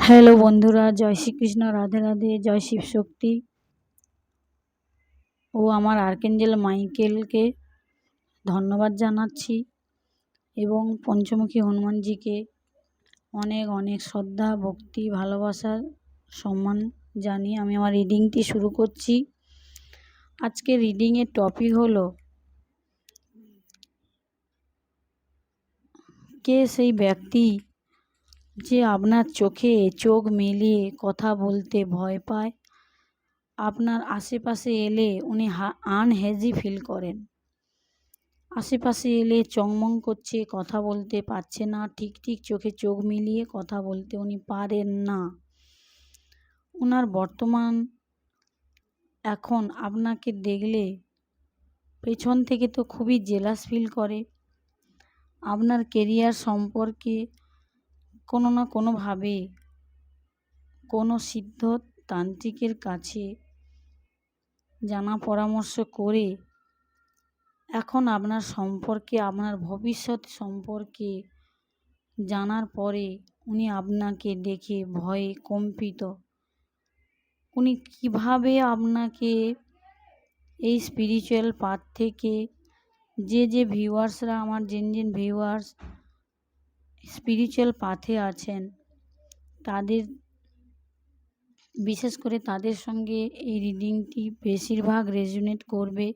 Hello বন্ধুরা, জয় শ্রীকৃষ্ণ, রাধে রাধে, জয় শিব শক্তি ও আমার আর্কেঞ্জেল মাইকেলকে ধন্যবাদ জানাচ্ছি এবং পঞ্চমুখী হনুমানজিকে অনেক অনেক শ্রদ্ধা, ভক্তি, ভালোবাসা, সম্মান জানিয়ে আমি আমার রিডিংটি শুরু করছি। আজকে রিডিংয়ের টপিক হলো, কে সেই ব্যক্তি যে আপনার চোখে চোখ মিলিয়ে কথা বলতে ভয় পায়? আপনার আশেপাশে এলে উনি আনহেজি ফিল করেন। আশেপাশে এলে চংমং করছে, কথা বলতে পারছে না, ঠিক ঠিক চোখে চোখ মিলিয়ে কথা বলতে উনি পারেন না। ওনার বর্তমান এখন আপনাকে দেখলে পেছন থেকে তো খুবই জেলাস ফিল করে। আপনার কেরিয়ার সম্পর্কে কোনো না কোনোভাবে কোনো সিদ্ধ তান্ত্রিকের কাছে জানা পরামর্শ করে এখন আপনার সম্পর্কে, আপনার ভবিষ্যৎ সম্পর্কে জানার পরে উনি আপনাকে দেখে ভয়ে কম্পিত। উনি কিভাবে আপনাকে এই স্পিরিচুয়াল পাথ থেকে, যে ভিউয়ার্সরা, আমার যেন ভিউয়ার্স স্পিরিচুয়াল পাথে আছেন, তাদের বিশেষ করে তাদের সঙ্গে এই রিডিংটি বেশিরভাগ রেজোনেট করবে।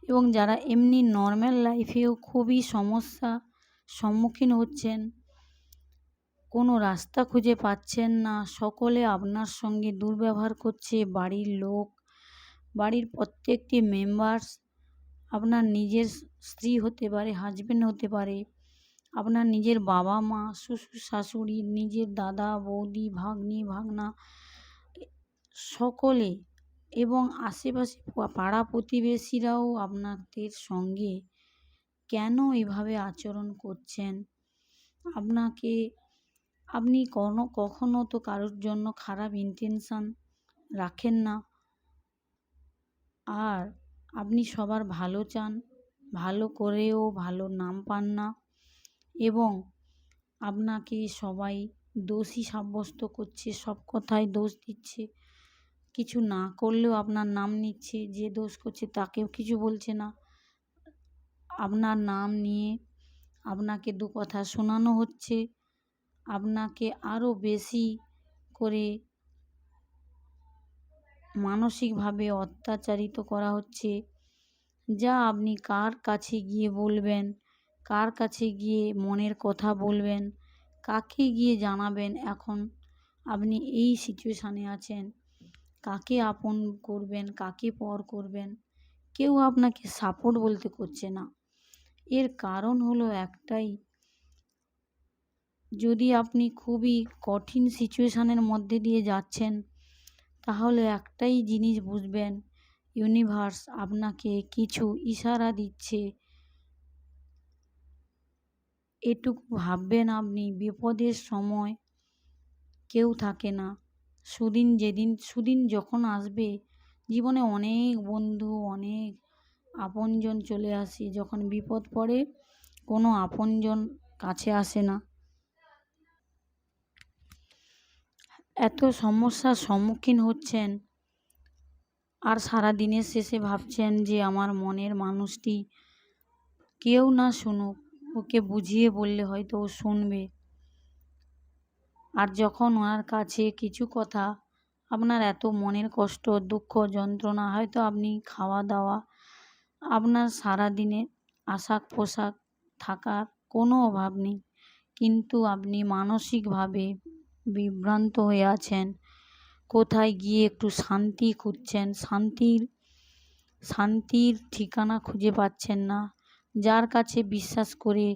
এবং যারা এমনি নর্মাল লাইফেও খুবই সমস্যা সম্মুখীন হচ্ছেন, কোনো রাস্তা খুঁজে পাচ্ছেন না, সকলে আপনার সঙ্গে দুর্ব্যবহার করছে, বাড়ির লোক, বাড়ির প্রত্যেকটি মেম্বার্স, আপনার নিজের স্ত্রী হতে পারে, হাজবেন্ড হতে পারে, আপনার নিজের বাবা মা, শ্বশুর শাশুড়ি, নিজের দাদা বৌদি, ভাগ্নি ভাগনা, সকলে এবং আশেপাশে পাড়া প্রতিবেশীরাও আপনাদের সঙ্গে কেন এভাবে আচরণ করছেন? আপনি কখনো তো কারোর জন্য খারাপ ইন্টেনশন রাখেন না, আর আপনি সবার ভালো চান, ভালো করেও ভালো নাম পান না, এবং আপনাকে সবাই দোষী সাব্যস্ত করছে, সব কথায় দোষ দিচ্ছে, কিছু না করলেও আপনার নাম নিচ্ছে, যে দোষ করছে তাকেও কিছু বলছে না, আপনার নাম নিয়ে আপনাকে দু কথা শোনানো হচ্ছে, আপনাকে আরও বেশি করে মানসিকভাবে অত্যাচারিত করা হচ্ছে। যা আপনি কার কাছে গিয়ে বলবেন, কার কাছে গিয়ে মনের কথা বলবেন, কাকে গিয়ে জানাবেন এখন আপনি এই সিচুয়েশানে আছেন, কাকে আপন করবেন, কাকে পর করবেন, কেউ আপনাকে সাপোর্ট বলতে করছে না। এর কারণ হলো একটাই, যদি আপনি খুবই কঠিন সিচুয়েশানের মধ্যে দিয়ে যাচ্ছেন, তাহলে একটাই জিনিস বুঝবেন, ইউনিভার্স আপনাকে কিছু ইশারা দিচ্ছে। এটুকু ভাববেন, আপনি বিপদের সময় কেউ থাকে না। সুদিন যখন আসবে, জীবনে অনেক বন্ধু, অনেক আপনজন চলে আসে, যখন বিপদ পড়ে কোনো আপনজন কাছে আসে না। এত সমস্যার সম্মুখীন হচ্ছেন, আর সারা দিনের শেষে ভাবছেন যে আমার মনের মানুষটি কেউ না শুনুক, ওকে বুঝিয়ে বললে হয়তো ও শুনবে। আর যখন ওনার কাছে কিছু কথা, আপনার এত মনের কষ্ট, দুঃখ, যন্ত্রণা, হয়তো আপনি খাওয়া দাওয়া, আপনার সারাদিনে আশাক পোশাক থাকার কোনো অভাব নেই, কিন্তু আপনি মানসিকভাবে বিভ্রান্ত হয়ে আছেন। কোথায় গিয়ে একটু শান্তি খুঁজছেন, শান্তির ঠিকানা খুঁজে পাচ্ছেন না। যার কাছে বিশ্বাস করে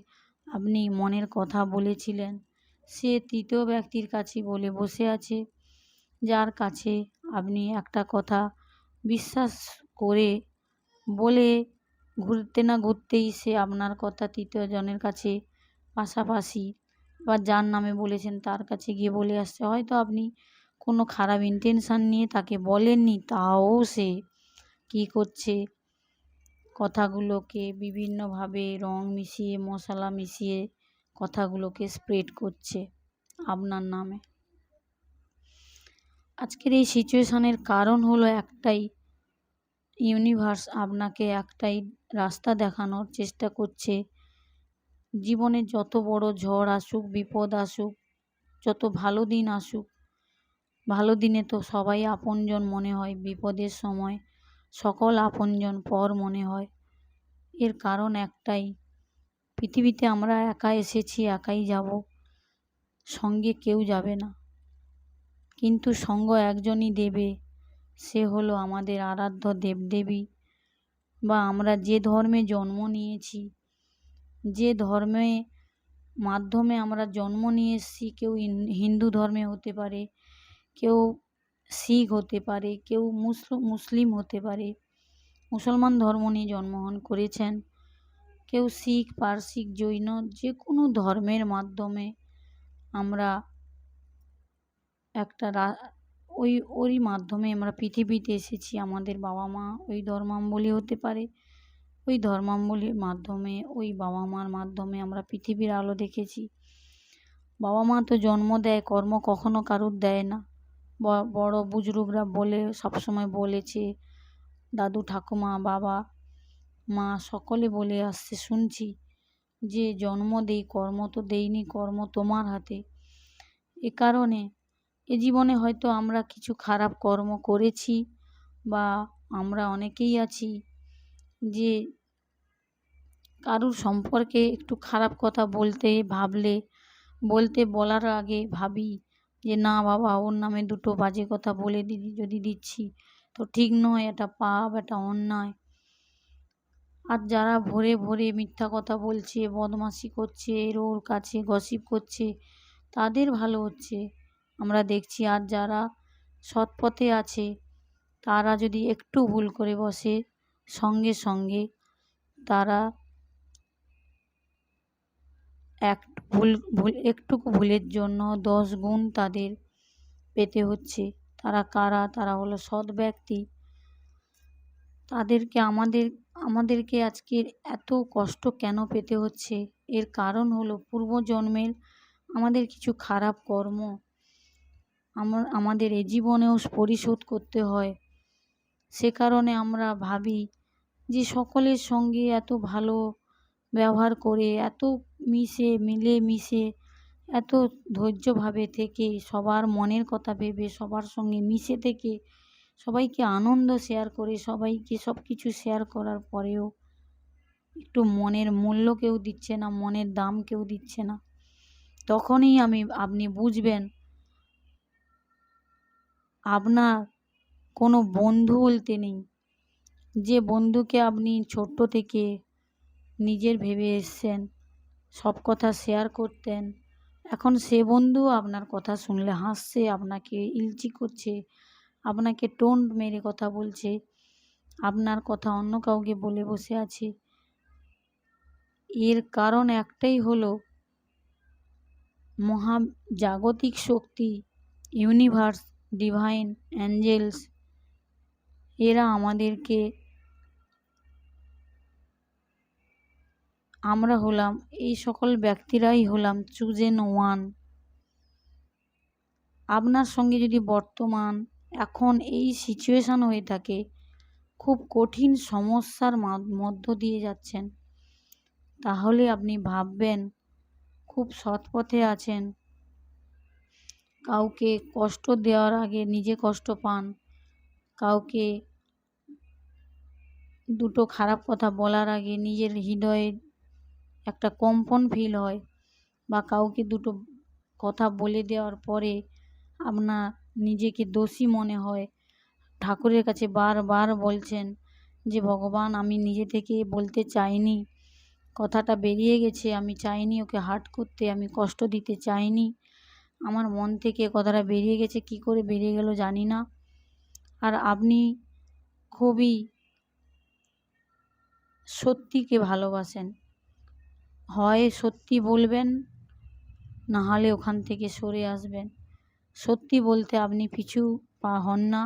আপনি মনের কথা বলেছিলেন, সে তৃতীয় ব্যক্তির কাছে বলে বসে আছে। যার কাছে আপনি একটা কথা বিশ্বাস করে বলে ঘুরতে না ঘুরতেই সে আপনার কথা তৃতীয় জনের কাছে, পাশাপাশি বা যার নামে বলেছেন তার কাছে গিয়ে বলে আসছে। হয়তো আপনি কোনো খারাপ ইন্টেনশন নিয়ে তাকে বলেননি, তাও সে কী করছে, কথাগুলোকে বিভিন্নভাবে রং মিশিয়ে, মশলা মিশিয়ে কথাগুলোকে স্প্রেড করছে আপনার নামে। আজকের এই সিচুয়েশনের কারণ হলো একটাই, ইউনিভার্স আপনাকে একটাই রাস্তা দেখানোর চেষ্টা করছে। জীবনে যত বড় ঝড় আসুক, বিপদ আসুক, যত ভালো দিন আসুক, ভালো দিনে তো সবাই আপনজন মনে হয়, বিপদের সময় সকল আপনজন পর মনে হয়। এর কারণ একটাই, পৃথিবীতে আমরা একা এসেছি, একাই যাব, সঙ্গে কেউ যাবে না। কিন্তু সঙ্গ একজনই দেবে, সে হলো আমাদের আরাধ্য দেবদেবী, বা আমরা যে ধর্মে জন্ম নিয়েছি, যে ধর্মে মাধ্যমে আমরা জন্ম নিয়ে এসেছি। কেউ হিন্দু ধর্মে হতে পারে, কেউ শিখ হতে পারে, কেউ মুসলিম হতে পারে, মুসলমান ধর্ম নিয়ে জন্মগ্রহণ করেছেন, কেউ শিখ, পারসিক, জৈন, যে কোনো ধর্মের মাধ্যমে আমরা একটা ওই মাধ্যমে আমরা পৃথিবীতে এসেছি। আমাদের বাবা মা ওই ধর্মাবলম্বী হতে পারে, ওই ধর্মাবলম্বীর মাধ্যমে, ওই বাবা মার মাধ্যমে আমরা পৃথিবীর আলো দেখেছি। বাবা মা তো জন্ম দেয়, কর্ম কখনো কারুর দেয় না। বড় বুজরুগরা বলে সবসময় বলেছে, দাদু ঠাকুমা বাবা মা সকলে বলে আসছে, শুনছি যে জন্ম দেই, কর্ম তো দেইনি, কর্ম তোমার হাতে। এ কারণে এ জীবনে হয়তো আমরা কিছু খারাপ কর্ম করেছি, বা আমরা অনেকেই আছি যে কারুর সম্পর্কে একটু খারাপ কথা বলার আগে ভাবি যে না বাবা, ওর নামে দুটো বাজে কথা বলে যদি দিচ্ছি তো ঠিক নয়, এটা পাপ, এটা অন্যায়। আর যারা ভোরে ভোরে মিথ্যা কথা বলছে, বদমাশি করছে, ওর কাছে গসিপ করছে, তাদের ভালো হচ্ছে আমরা দেখছি। আর যারা সৎ পথে আছে, তারা যদি একটু ভুল করে বসে, সঙ্গে সঙ্গে তারা একটুকু ভুলের জন্য 10 গুণ তাদের পেতে হচ্ছে। তারা কারা? তারা হলো সৎ ব্যক্তি। তাদেরকে আমাদেরকে আজকের এত কষ্ট কেন পেতে হচ্ছে? এর কারণ হলো পূর্বজন্মের আমাদের কিছু খারাপ কর্ম আমাদের এ জীবনেও পরিশোধ করতে হয়। সে কারণে আমরা ভাবি যে সকলের সঙ্গে এত ভালো ব্যবহার করে, এত মিলেমিশে, এত ধৈর্যভাবে থেকে, সবার মনের কথা ভেবে, সবার সঙ্গে মিশে থেকে, সবাইকে আনন্দ শেয়ার করে, সবাইকে সব কিছু শেয়ার করার পরেও একটু মনের মূল্য কেউ দিচ্ছে না, মনের দাম কেউ দিচ্ছে না। তখনই আপনি বুঝবেন আপনার কোনো বন্ধু বলতে নেই। যে বন্ধুকে আপনি ছোট্ট থেকে নিজের ভেবে এসছেন, সব কথা শেয়ার করতেন, এখন সে বন্ধু আপনার কথা শুনলে হাসছে, আপনাকে ইলচি করছে, আপনাকে টোন্ট মেরে কথা বলছে, আপনার কথা অন্য কাউকে বলে বসে আছে। এর কারণ একটাই হলো মহাজাগতিক শক্তি, ইউনিভার্স, ডিভাইন অ্যাঞ্জেলস, এরা আমরা হলাম, এই সকল ব্যক্তিরাই হলাম চুজেন ওয়ান। আপনার সঙ্গে যদি বর্তমান এখন এই সিচুয়েশান হয়ে থাকে, খুব কঠিন সমস্যার মধ্য দিয়ে যাচ্ছেন, তাহলে আপনি ভাববেন খুব সৎ পথে আছেন। কাউকে কষ্ট দেওয়ার আগে নিজে কষ্ট পান, কাউকে দুটো খারাপ কথা বলার আগে নিজের হৃদয়ে একটা কম্পন ফিল হয়, বা কাউকে দুটো কথা বলে দেওয়ার পরে আপনার নিজেকে দোষী মনে হয়। ঠাকুরের কাছে বারবার বলছেন যে ভগবান, আমি নিজে থেকে বলতে চাইনি, কথাটা বেরিয়ে গেছে, আমি চাইনি ওকে হার্ট করতে, আমি কষ্ট দিতে চাইনি, আমার মন থেকে কথাটা বেরিয়ে গেছে, কি করে বেরিয়ে গেল জানি না। আর আপনি খুবই সত্যিকে ভালোবাসেন, হয় সত্যি বলবেন, না হলে ওখান থেকে সরে আসবেন। সত্যি বলতে আপনি পিছু পা হন না,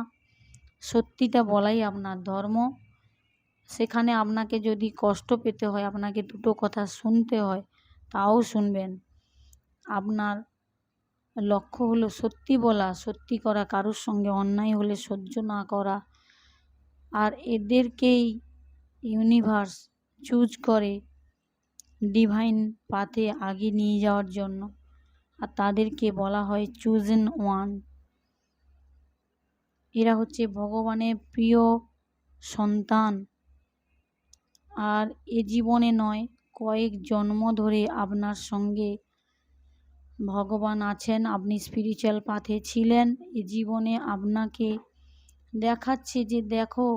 সত্যিটা বলাই আপনার ধর্ম। সেখানে আপনাকে যদি কষ্ট পেতে হয়, আপনাকে দুটো কথা শুনতে হয়, তাও শুনবেন। আপনার লক্ষ্য হলো সত্যি বলা, সত্যি করা, কারোর সঙ্গে অন্যায় হলে সহ্য না করা। আর এদেরকেই ইউনিভার্স চুজ করে ডিভাইন পাথে আগে নিয়ে যাওয়ার জন্য, আর তাদেরকে বলা হয় চুজেন ওয়ান। এরা হচ্ছে ভগবানের প্রিয় সন্তান। আর এ জীবনে নয়, কয়েক জন্ম ধরে আপনার সঙ্গে ভগবান আছেন, আপনি স্পিরিচুয়াল পাথে ছিলেন। এ জীবনে আপনাকে দেখাচ্ছে যে দেখো,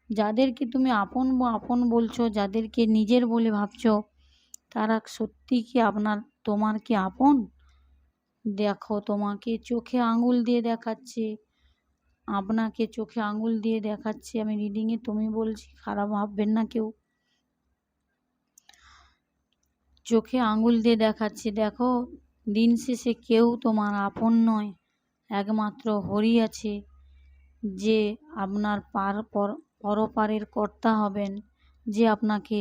যাদেরকে তুমি আপন আপন বলছো, যাদেরকে নিজের বলে ভাবছো, তারা সত্যি কি তোমার কি আপন? দেখো, তোমাকে চোখে আঙুল দিয়ে দেখাচ্ছে, আপনাকে চোখে আঙুল দিয়ে দেখাচ্ছে। আমি রিডিংয়ে তুমি বলছি, খারাপ ভাববেন না কেউ। চোখে আঙুল দিয়ে দেখাচ্ছে, দেখো দিন শেষে কেউ তোমার আপন নয়, একমাত্র হরি আছে, যে আপনার পরপারের কর্তা হবেন, যে আপনাকে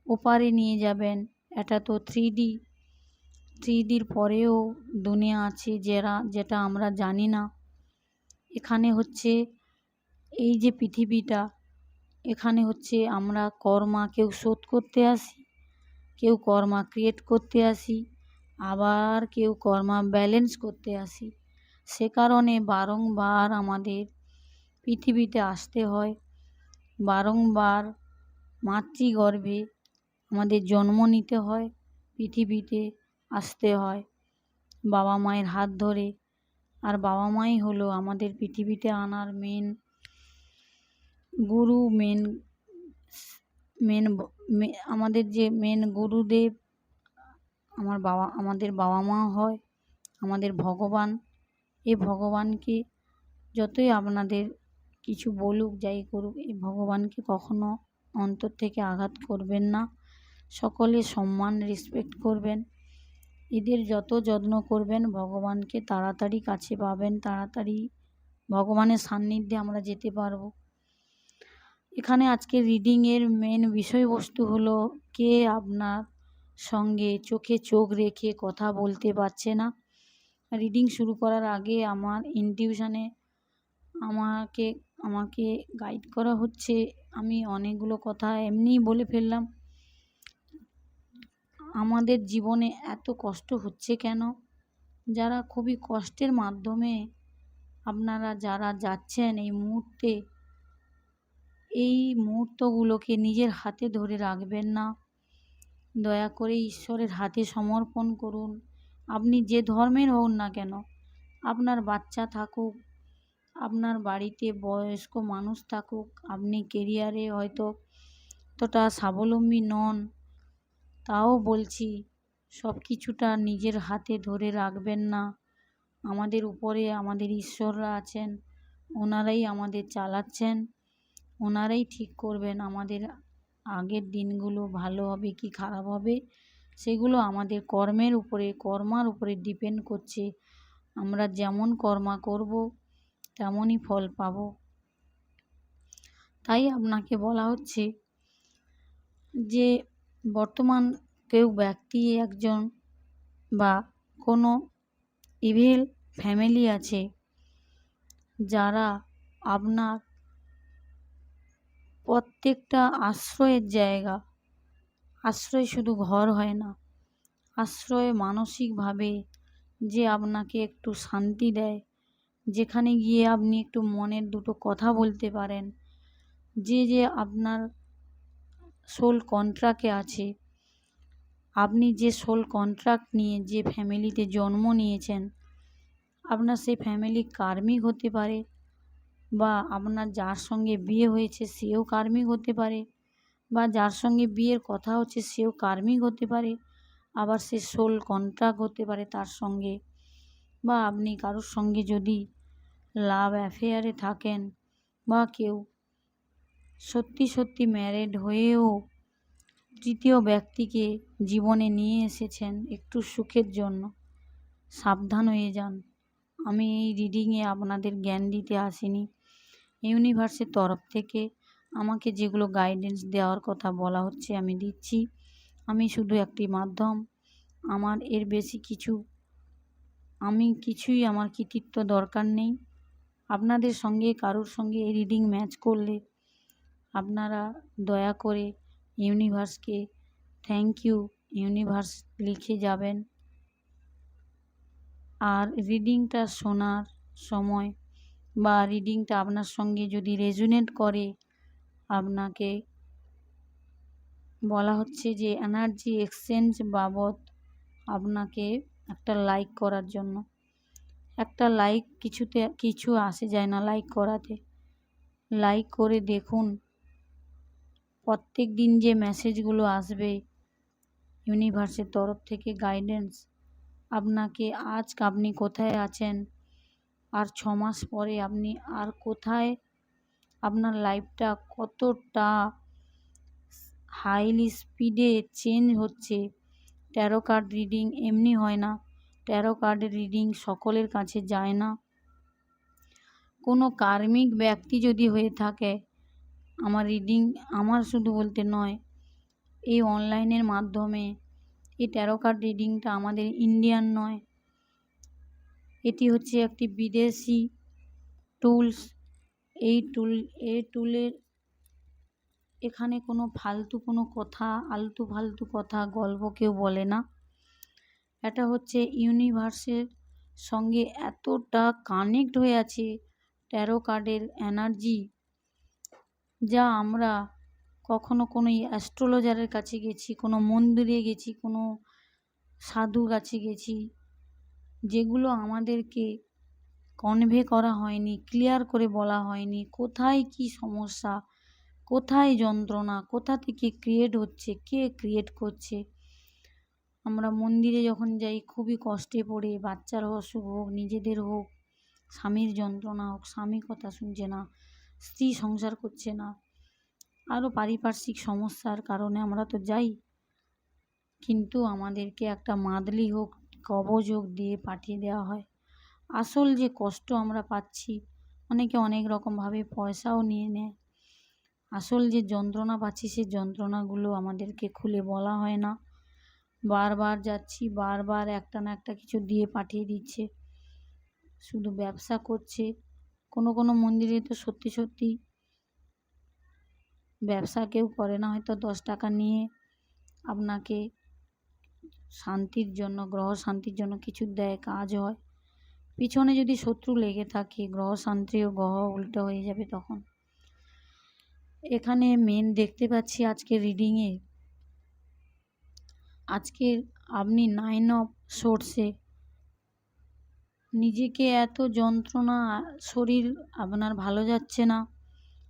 ওপারে নিয়ে যাবেন। এটা তো 3Dর পরেও দুনিয়া আছে যেটা আমরা জানি না। এখানে হচ্ছে এই যে পৃথিবীটা, এখানে হচ্ছে আমরা কর্মা কেউ শোধ করতে আসি, কেউ কর্মা ক্রিয়েট করতে আসি, আবার কেউ কর্মা ব্যালেন্স করতে আসি। সে কারণে বারংবার আমাদের পৃথিবীতে আসতে হয়, বারংবার মাতৃগর্ভে আমাদের জন্ম নিতে হয়, পৃথিবীতে আসতে হয় বাবা মায়ের হাত ধরে। আর বাবা মাই হলো আমাদের পৃথিবীতে আনার মেন গুরু, আমাদের যে মেন গুরুদেব আমাদের বাবা মা হয়, আমাদের ভগবান। এই ভগবানকে যতই আপনাদের কিছু বলুক, যাই করুক, এই ভগবানকে কখনো অন্তর থেকে আঘাত করবেন না। সকলে সম্মান রেসপেক্ট করবেন। এদের যত যত্ন করবেন, ভগবানকে তাড়াতাড়ি কাছে পাবেন, তাড়াতাড়ি ভগবানের সান্নিধ্যে আমরা যেতে পারবো। এখানে আজকের রিডিংয়ের মেন বিষয়বস্তু হলো, কে আপনার সঙ্গে চোখে চোখ রেখে কথা বলতে পারছে না। রিডিং শুরু করার আগে আমার ইনটিউশনে আমাকে গাইড করা হচ্ছে। আমি অনেকগুলো কথা এমনিই বলে ফেললাম। আমাদের জীবনে এত কষ্ট হচ্ছে কেন? যারা খুবই কষ্টের মাধ্যমে আপনারা যারা যাচ্ছেন এই মুহূর্তে, এই মুহূর্তগুলোকে নিজের হাতে ধরে রাখবেন না। দয়া করে ঈশ্বরের হাতে সমর্পণ করুন। আপনি যে ধর্মের হন না কেন, আপনার বাচ্চা থাকুক, আপনার বাড়িতে বয়স্ক মানুষ থাকুক, আপনি কেরিয়ারে হয়তো অতটা স্বাবলম্বী নন, তাও বলছি সব কিছুটা নিজের হাতে ধরে রাখবেন না। আমাদের উপরে আমাদের ঈশ্বররা আছেন, ওনারাই আমাদের চালাচ্ছেন, ওনারাই ঠিক করবেন আমাদের আগের দিনগুলো ভালো হবে কি খারাপ হবে। সেগুলো আমাদের কর্মার উপরে ডিপেন্ড করছে। আমরা যেমন কর্মা করব তেমনই ফল পাব। তাই আপনাকে বলা হচ্ছে যে বর্তমান কেউ ব্যক্তি একজন বা কোনো ইভিল ফ্যামিলি আছে, যারা আপনার প্রত্যেকটা আশ্রয়ের জায়গা, আশ্রয় শুধু ঘর হয় না, আশ্রয় মানসিকভাবে যে আপনাকে একটু শান্তি দেয়, যেখানে গিয়ে আপনি একটু মনের দুটো কথা বলতে পারেন, যে আপনার সোল কন্ট্রাক্টে আছে। আপনি যে সোল কন্ট্রাক্ট নিয়ে যে ফ্যামিলিতে জন্ম নিয়েছেন, আপনার সেই ফ্যামিলি কার্মিক হতে পারে, বা আপনার যার সঙ্গে বিয়ে হয়েছে সেও কার্মিক হতে পারে, বা যার সঙ্গে বিয়ের কথা হচ্ছে সেও কার্মিক হতে পারে, আবার সে সোল কন্ট্রাক্ট হতে পারে তার সঙ্গে। বা আপনি কারোর সঙ্গে যদি লাভ অ্যাফেয়ারে থাকেন, বা কেউ সত্যি সত্যি ম্যারেড হয়েও তৃতীয় ব্যক্তিকে জীবনে নিয়ে এসেছেন একটু সুখের জন্য, সাবধান হয়ে যান। আমি এই রিডিংয়ে আপনাদের জ্ঞান দিতে আসিনি। ইউনিভার্সের তরফ থেকে আমাকে যেগুলো গাইডেন্স দেওয়ার কথা বলা হচ্ছে আমি দিচ্ছি। আমি শুধু একটি মাধ্যম, আমার এর বেশি কিছু আমি কিছুই, আমার কৃতিত্ব দরকার নেই। আপনাদের সঙ্গে কারোর সঙ্গে এই রিডিং ম্যাচ করলে আপনারা দয়া করে ইউনিভার্সকে থ্যাংক ইউ ইউনিভার্স লিখে যাবেন। আর রিডিংটা শোনার সময় বা রিডিংটা আপনার সঙ্গে যদি রেজোনেট করে, আপনাকে বলা হচ্ছে যে এনার্জি এক্সচেঞ্জ বাবদ আপনাকে একটা লাইক করার জন্য। একটা লাইক কিছু আসে যায় না লাইক করাতে। লাইক করে দেখুন প্রত্যেক দিন যে মেসেজগুলো আসবে ইউনিভার্সের তরফ থেকে গাইডেন্স, আপনাকে আজ আপনি কোথায় আছেন, আর 6 মাস পরে আপনি আর কোথায়, আপনার লাইফটা কতটা হাইলি স্পিডে চেঞ্জ হচ্ছে। ট্যারো কার্ড রিডিং এমনি হয় না। ট্যারো কার্ডের রিডিং সকলের কাছে যায় না। কোনো কার্মিক ব্যক্তি যদি হয়ে থাকে, আমার রিডিং, আমার শুধু বলতে নয়, এই অনলাইনের মাধ্যমে এই ট্যারো কার্ড রিডিংটা আমাদের ইন্ডিয়ান নয়, এটি হচ্ছে একটি বিদেশি টুলস। এই টুলের এখানে কোনো আলতু ফালতু কথা গল্প কেউ বলে না। এটা হচ্ছে ইউনিভার্সের সঙ্গে এতটা কানেক্ট হয়ে আছে ট্যারো কার্ডের এনার্জি, যা আমরা কখনো কোনো অ্যাস্ট্রোলজারের কাছে গেছি, কোনো মন্দিরে গেছি, কোনো সাধুর কাছে গেছি, যেগুলো আমাদেরকে কনভে করা হয়নি, ক্লিয়ার করে বলা হয়নি কোথায় কি সমস্যা, কোথায় যন্ত্রণা, কোথা থেকে ক্রিয়েট হচ্ছে, কে ক্রিয়েট করছে। আমরা মন্দিরে যখন যাই খুবই কষ্টে পড়ে, বাচ্চার অসুখ হোক, নিজেদের হোক, স্বামীর যন্ত্রণা হোক, স্বামী কথা শুনছে না, স্ত্রী সংসার করছে না, আরও পারিপার্শ্বিক সমস্যার কারণে আমরা তো যাই, কিন্তু আমাদেরকে একটা মাদলি হোক, কবজ হোক দিয়ে পাঠিয়ে দেওয়া হয়। আসল যে কষ্ট আমরা পাচ্ছি, অনেকে অনেক রকমভাবে পয়সাও নিয়ে নেয়। আসল যে যন্ত্রণা পাচ্ছি সেই যন্ত্রণাগুলো আমাদেরকে খুলে বলা হয় না। বারবার যাচ্ছি, বারবার একটা না একটা কিছু দিয়ে পাঠিয়ে দিচ্ছে, শুধু ব্যবসা করছে। কোনো কোনো মন্দিরে তো সত্যি সত্যি ব্যবসা কেউ করে না, হয়তো 10 টাকা নিয়ে আপনাকে শান্তির জন্য, গ্রহ শান্তির জন্য কিছু দেয়, কাজ হয়। পিছনে যদি শত্রু লেগে থাকে, গ্রহ শান্তি ও গ্রহ উল্টো হয়ে যাবে তখন। এখানে মেন দেখতে পাচ্ছি আজকের রিডিংয়ে, আজকের আপনি 9 অফ সোর্সে নিজেকে এত যন্ত্রণা, শরীর আপনার ভালো যাচ্ছে না।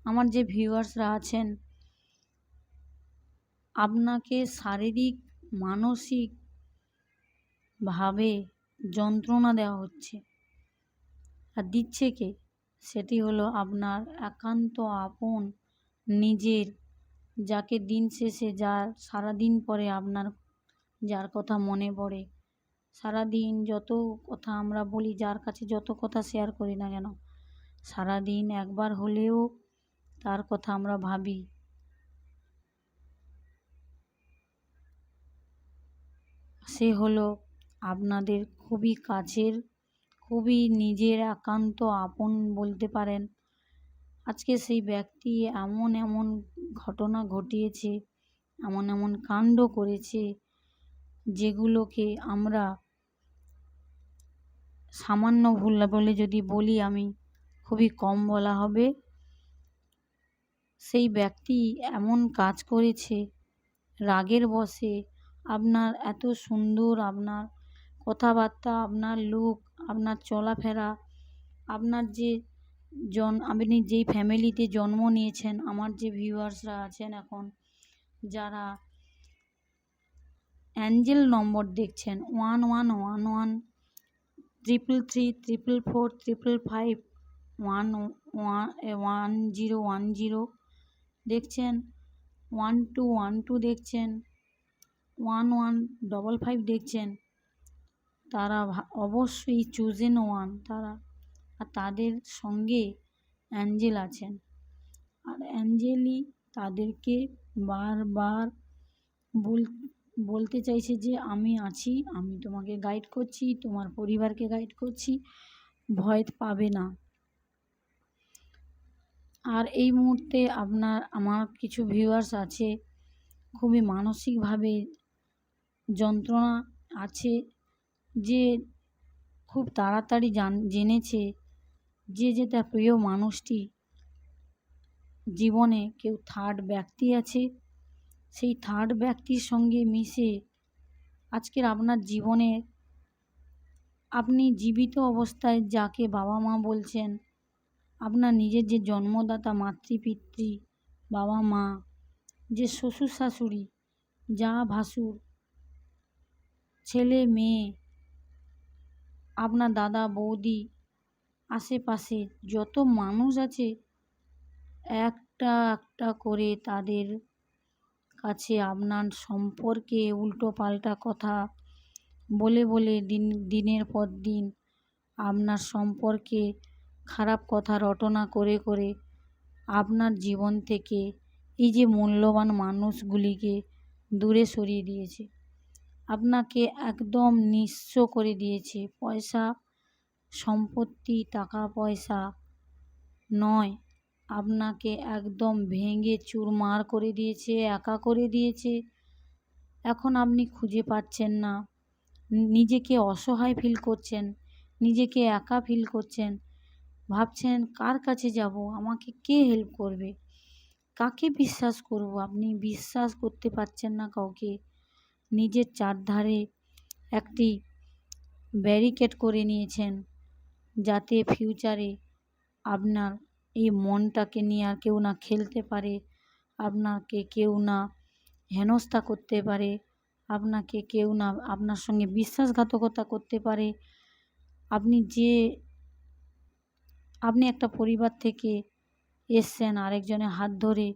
আমার যে ভিউয়ার্সরা আছেন, আপনাকে শারীরিক মানসিকভাবে যন্ত্রণা দেওয়া হচ্ছে। আর দিচ্ছে কে? সেটি হলো আপনার একান্ত আপন নিজের, যাকে দিন শেষে সারাদিন পরে আপনার যার কথা মনে পড়ে। সারাদিন যত কথা আমরা বলি, যার কাছে যত কথা শেয়ার করি না কেন, সারাদিন একবার হলেও তার কথা আমরা ভাবি। সে হলো আপনাদের খুবই কাছের, খুবই নিজের একান্ত আপন বলতে পারেন। আজকে সেই ব্যক্তি এমন এমন ঘটনা ঘটিয়েছে, এমন এমন কাণ্ড করেছে, যেগুলোকে আমরা সামান্য ভুল বলে যদি বলি, আমি খুবই কম বলা হবে। সেই ব্যক্তি এমন কাজ করেছে, রাগের বশে আপনার এত সুন্দর, আপনার কথাবার্তা, আপনার লুক, আপনার চলাফেরা, আপনার যে আপনি যেই ফ্যামিলিতে জন্ম নিয়েছেন, আমার যে ভিউয়ার্সরা আছেন এখন, যারা অ্যাঞ্জেল নম্বর দেখছেন 1111 333 444 555 1010 দেখছেন, 1212 দেখছেন, 1155 দেখছেন, তারা অবশ্যই চুজেন ওয়ান তারা। আর তাদের সঙ্গে অ্যাঞ্জেল আছেন, আর অ্যাঞ্জেলই তাদেরকে বারবার বলতে চাইছে যে আমি আছি, আমি তোমাকে গাইড করছি, তোমার পরিবারকে গাইড করছি, ভয় পাবে না। আর এই মুহূর্তে আমার কিছু ভিউয়ার্স আছে খুবই মানসিকভাবে যন্ত্রণা আছে, যে খুব তাড়াতাড়ি জেনেছে যে তার প্রিয় মানুষটি জীবনে কেউ থার্ড ব্যক্তি আছে, সেই থার্ড ব্যক্তির সঙ্গে মিশে আজকের আপনার জীবনে আপনি জীবিত অবস্থায় যাকে বাবা মা বলছেন, আপনার নিজের যে জন্মদাতা মাতৃপিতৃ, বাবা মা, যে শ্বশুর শাশুড়ি, যা ভাসুর, ছেলে মেয়ে, আপনার দাদা বৌদি, আশেপাশে যত মানুষ আছে একটা একটা করে তাদের কাছে আপনার সম্পর্কে উল্টোপাল্টা কথা বলে বলে দিনের পর দিন আপনার সম্পর্কে খারাপ কথা রটনা করে করে আপনার জীবন থেকে এই যে মূল্যবান মানুষগুলিকে দূরে সরিয়ে দিয়েছে, আপনাকে একদম নিঃস্ব করে দিয়েছে। পয়সা সম্পত্তি টাকা পয়সা নয়, আপনাকে একদম ভেঙে চুরমার করে দিয়েছে, একা করে দিয়েছে। এখন আপনি খুঁজে পাচ্ছেন না, নিজেকে অসহায় ফিল করছেন, নিজেকে একা ফিল করছেন, ভাবছেন কার কাছে যাব, আমাকে কে হেল্প করবে, কাকে বিশ্বাস করব। আপনি বিশ্বাস করতে পারছেন না কাউকে। নিজের চারধারে একটি ব্যারিকেড করে নিয়েছেন, যাতে ফিউচারে আপনার এই মনটাকে নিয়ে আর কেউ না খেলতে পারে, আপনাকে কেউ না হেনস্থা করতে পারে, আপনাকে কেউ না আপনার সঙ্গে বিশ্বাসঘাতকতা করতে পারে। আপনি একটা পরিবার থেকে এসছেন আরেকজনের হাত ধরে,